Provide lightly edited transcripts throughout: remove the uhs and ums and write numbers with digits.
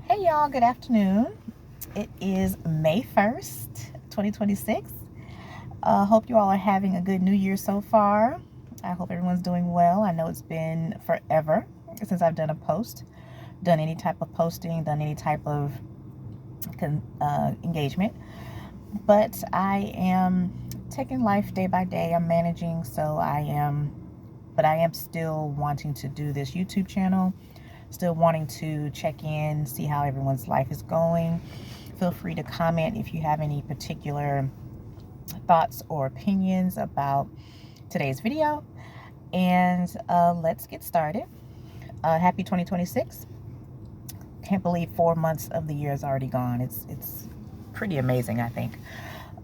Hey y'all, good afternoon. It is May 1st, 2026. Hope you all are having a good new year so far. I hope everyone's doing well. I know it's been forever since I've done a post, done any type of posting, done any type of engagement. But I am taking life day by day. I'm managing, but I am still wanting to do this YouTube channel. Still wanting to check in, see how everyone's life is going. Feel free to comment if you have any particular thoughts or opinions about today's video. And let's get started. Happy 2026. Can't believe 4 months of the year is already gone. It's pretty amazing, I think.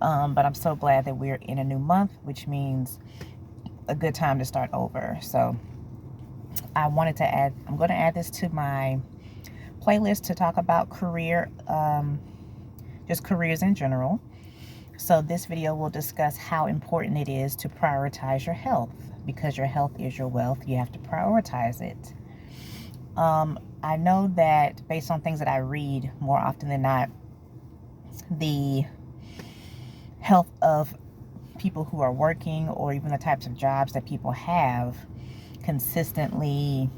But I'm so glad that we're in a new month, which means a good time to start over. So I'm going to add this to my playlist to talk about just careers in general. So this video will discuss how important it is to prioritize your health, because your health is your wealth. You have to prioritize it. I know that based on things that I read, more often than not, the health of people who are working, or even the types of jobs that people have, consistently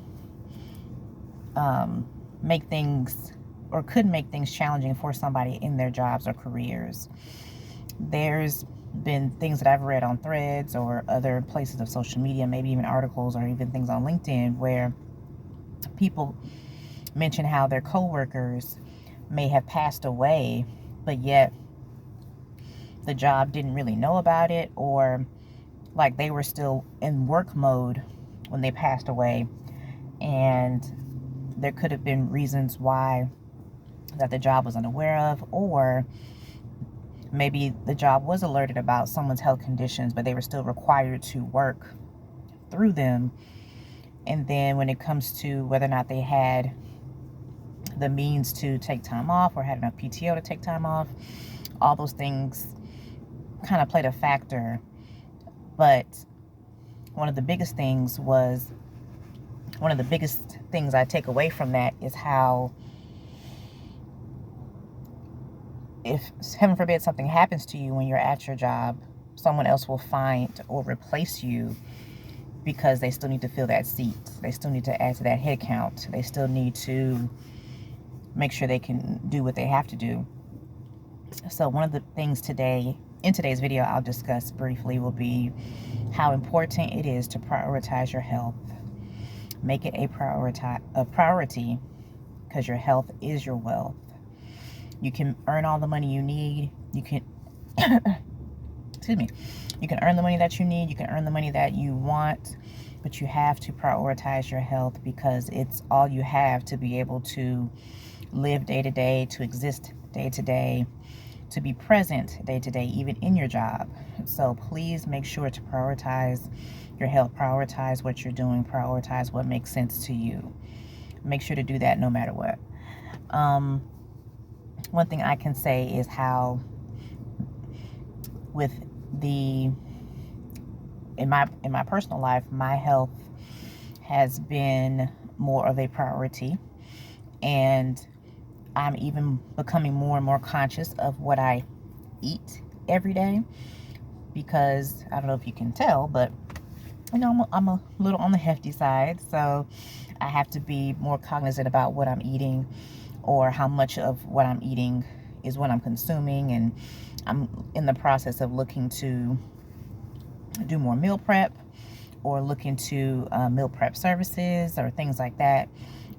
make things, or could make things challenging for somebody in their jobs or careers. There's been things that I've read on Threads or other places of social media, maybe even articles or even things on LinkedIn, where people mention how their coworkers may have passed away, but yet the job didn't really know about it, or like they were still in work mode when they passed away, and there could have been reasons why that the job was unaware of, or maybe the job was alerted about someone's health conditions, but they were still required to work through them. And then when it comes to whether or not they had the means to take time off or had enough PTO to take time off, all those things kind of played a factor. But one of the biggest things I take away from that is how, if heaven forbid something happens to you when you're at your job, someone else will find or replace you, because they still need to fill that seat. They still need to add to that head count. They still need to make sure they can do what they have to do. So one of the things in today's video I'll discuss briefly will be how important it is to prioritize your health. Make it a priority, because your health is your wealth. You can earn all the money you need. You can excuse me. You can earn the money that you need. You can earn the money that you want, but you have to prioritize your health, because it's all you have to be able to live day to day, to exist day to day, to be present day to day, even in your job. So please make sure to prioritize your health, prioritize what you're doing, prioritize what makes sense to you. Make sure to do that no matter what. One thing I can say is how in my personal life, my health has been more of a priority, and I'm even becoming more and more conscious of what I eat every day, because I don't know if you can tell, but I'm a little on the hefty side, so I have to be more cognizant about what I'm eating, or how much of what I'm eating is what I'm consuming. And I'm in the process of looking to do more meal prep, or look into meal prep services or things like that.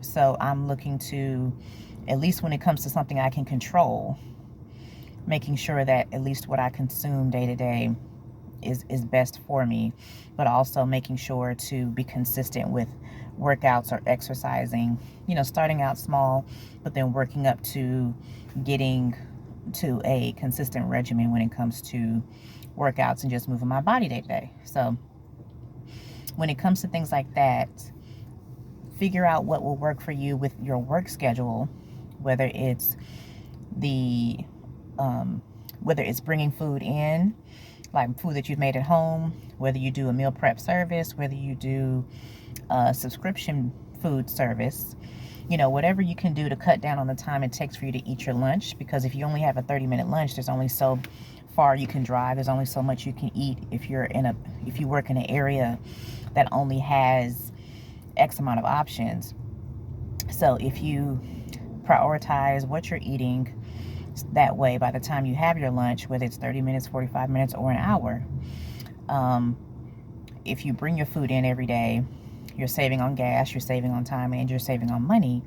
So I'm looking to, at least when it comes to something I can control, making sure that at least what I consume day to day is best for me, but also making sure to be consistent with workouts or exercising, starting out small, but then working up to getting to a consistent regimen when it comes to workouts and just moving my body day to day. So when it comes to things like that, figure out what will work for you with your work schedule, whether it's bringing food in, like food that you've made at home, whether you do a meal prep service, whether you do subscription food service. Whatever you can do to cut down on the time it takes for you to eat your lunch, because if you only have a 30-minute lunch, there's only so far you can drive. There's only so much you can eat if you work in an area that only has X amount of options. So if you prioritize what you're eating, that way by the time you have your lunch, whether it's 30 minutes, 45 minutes, or an hour, if you bring your food in every day, you're saving on gas, you're saving on time, and you're saving on money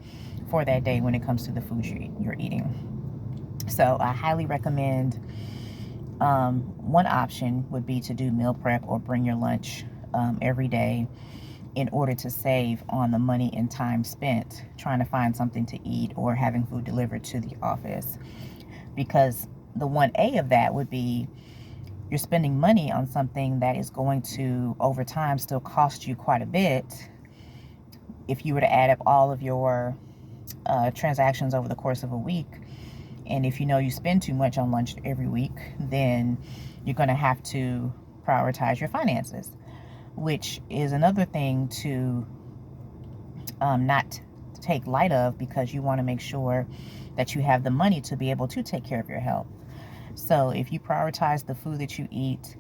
for that day when it comes to the food you're eating. So I highly recommend, one option would be to do meal prep or bring your lunch every day, in order to save on the money and time spent trying to find something to eat or having food delivered to the office. Because the 1A of that would be, you're spending money on something that is going to, over time, still cost you quite a bit. If you were to add up all of your transactions over the course of a week, and if you spend too much on lunch every week, then you're going to have to prioritize your finances, which is another thing to not take light of, because you want to make sure that you have the money to be able to take care of your health. So if you prioritize the food that you eat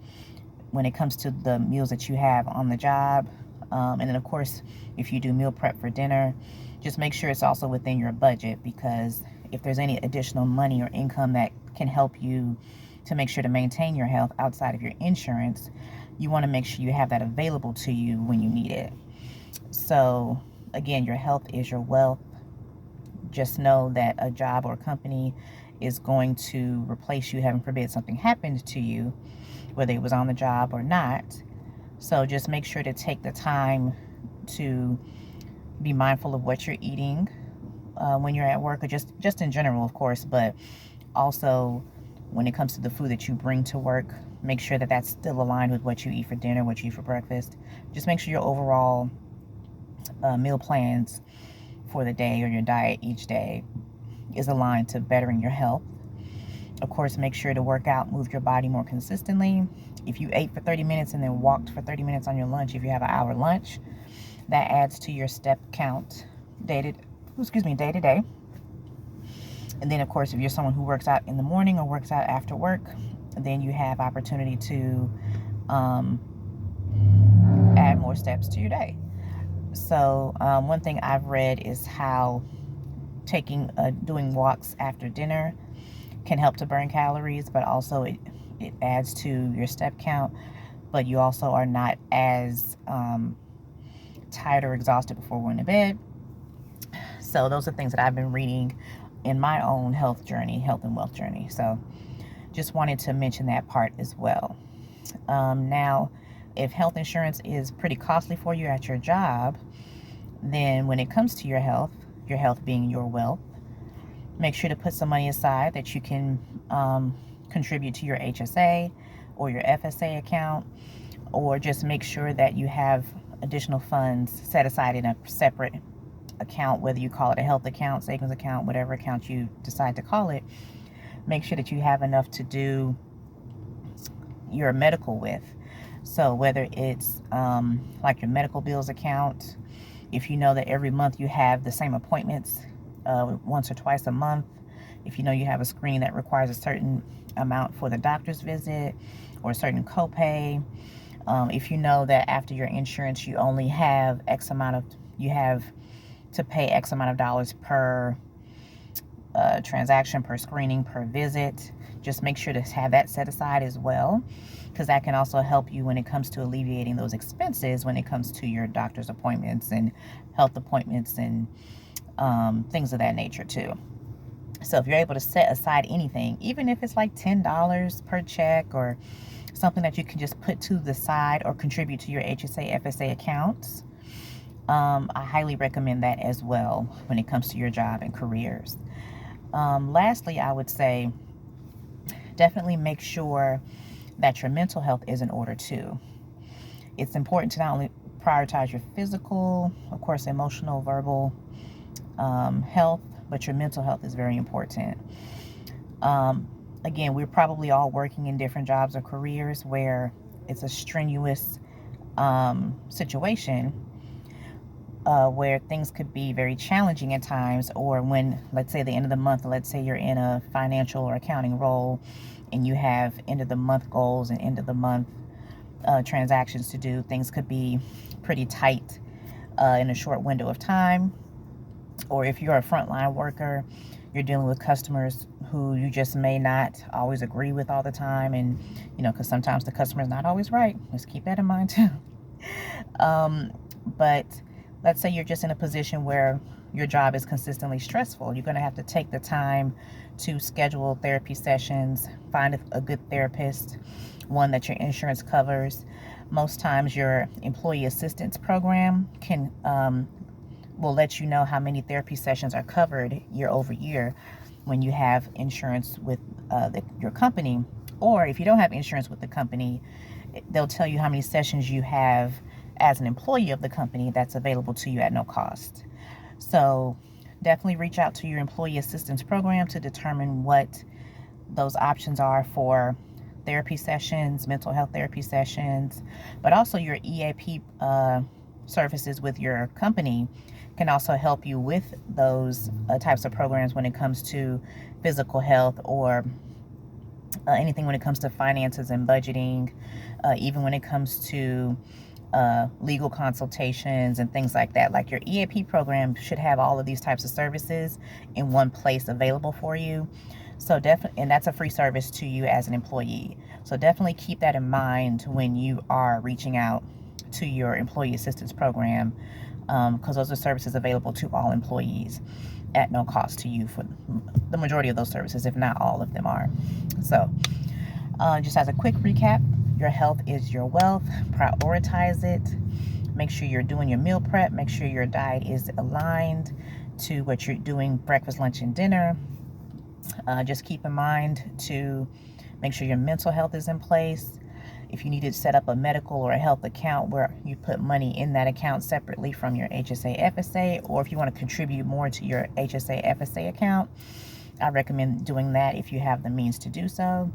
when it comes to the meals that you have on the job, and then of course if you do meal prep for dinner, just make sure it's also within your budget, because if there's any additional money or income that can help you to make sure to maintain your health outside of your insurance, you want to make sure you have that available to you when you need it. So again, your health is your wealth. Just know that a job or a company is going to replace you, heaven forbid something happened to you, whether it was on the job or not. So just make sure to take the time to be mindful of what you're eating when you're at work, or just in general, of course, but also when it comes to the food that you bring to work, make sure that that's still aligned with what you eat for dinner, what you eat for breakfast. Just make sure your overall meal plans for the day, or your diet each day, is aligned to bettering your health. Of course, make sure to work out, move your body more consistently. If you ate for 30 minutes and then walked for 30 minutes on your lunch, if you have an hour lunch, that adds to your step count day to day. And then, of course, if you're someone who works out in the morning or works out after work, then you have opportunity to add more steps to your day. So one thing I've read is how doing walks after dinner can help to burn calories, but also it adds to your step count, but you also are not as tired or exhausted before going to bed. So those are things that I've been reading in my own health and wealth journey. So just wanted to mention that part as well. Now, if health insurance is pretty costly for you at your job, then when it comes to your health being your wealth, make sure to put some money aside that you can contribute to your HSA or your FSA account, or just make sure that you have additional funds set aside in a separate account, whether you call it a health account, savings account, whatever account you decide to call it. Make sure that you have enough to do your medical with. So whether it's like your medical bills account, if you know that every month you have the same appointments once or twice a month, if you know you have a screening that requires a certain amount for the doctor's visit or a certain copay, if you know that after your insurance you only have you have to pay X amount of dollars per transaction, per screening, per visit, just make sure to have that set aside as well, because that can also help you when it comes to alleviating those expenses when it comes to your doctor's appointments and health appointments and things of that nature too. So if you're able to set aside anything, even if it's like $10 per check or something that you can just put to the side or contribute to your HSA, FSA accounts, I highly recommend that as well when it comes to your job and careers. Lastly, I would say definitely make sure that your mental health is in order too. It's important to not only prioritize your physical, of course, emotional, verbal health, but your mental health is very important. Again, we're probably all working in different jobs or careers where it's a strenuous situation. where things could be very challenging at times, or when, let's say, the end of the month, let's say you're in a financial or accounting role and you have end of the month goals and end of the month transactions to do, things could be pretty tight in a short window of time. Or if you're a frontline worker, you're dealing with customers who you just may not always agree with all the time. And, because sometimes the customer is not always right. Let's keep that in mind too. But let's say you're just in a position where your job is consistently stressful. You're going to have to take the time to schedule therapy sessions, find a good therapist, one that your insurance covers. Most times your employee assistance program will let you know how many therapy sessions are covered year over year when you have insurance with your company. Or if you don't have insurance with the company, they'll tell you how many sessions you have as an employee of the company that's available to you at no cost. So definitely reach out to your employee assistance program to determine what those options are for therapy sessions, mental health therapy sessions, but also your EAP services with your company can also help you with those types of programs when it comes to physical health, or anything when it comes to finances and budgeting, even when it comes to legal consultations and things like that. Like your EAP program should have all of these types of services in one place available for you. So definitely, and that's a free service to you as an employee. So definitely keep that in mind when you are reaching out to your employee assistance program, because those are services available to all employees at no cost to you for the majority of those services, if not all of them are. So just as a quick recap, your health is your wealth. Prioritize it. Make sure you're doing your meal prep. Make sure your diet is aligned to what you're doing, breakfast, lunch, and dinner. Just keep in mind to make sure your mental health is in place. If you need to set up a medical or a health account where you put money in that account separately from your HSA FSA, or if you want to contribute more to your HSA FSA account, I recommend doing that if you have the means to do so.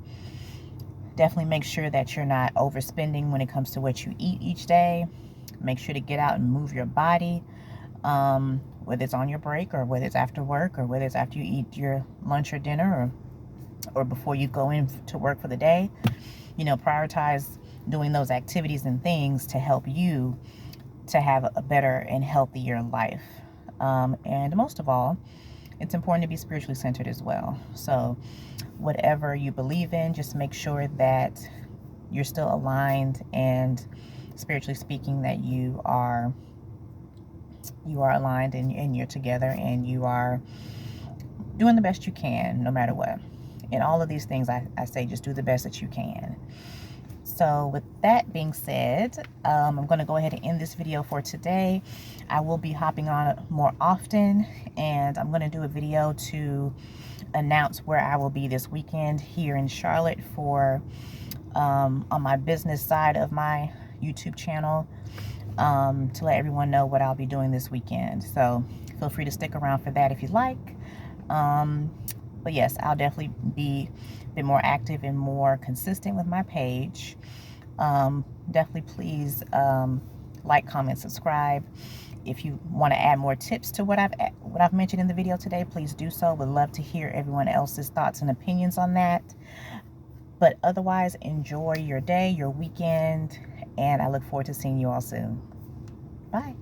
Definitely make sure that you're not overspending when it comes to what you eat each day. Make sure to get out and move your body, whether it's on your break, or whether it's after work, or whether it's after you eat your lunch or dinner, or before you go in to work for the day. Prioritize doing those activities and things to help you to have a better and healthier life. And most of all, it's important to be spiritually centered as well. So whatever you believe in, just make sure that you're still aligned, and spiritually speaking, that you are aligned, and you're together, and you are doing the best you can no matter what. In all of these things, I say just do the best that you can. So with that being said, I'm going to go ahead and end this video for today. I will be hopping on more often, and I'm going to do a video to announce where I will be this weekend here in Charlotte for on my business side of my YouTube channel, to let everyone know what I'll be doing this weekend. So feel free to stick around for that if you'd like. But yes, I'll definitely be a bit more active and more consistent with my page. Definitely please like, comment, subscribe. If you want to add more tips to what I've mentioned in the video today, please do so. Would love to hear everyone else's thoughts and opinions on that. But otherwise, enjoy your day, your weekend, and I look forward to seeing you all soon. Bye.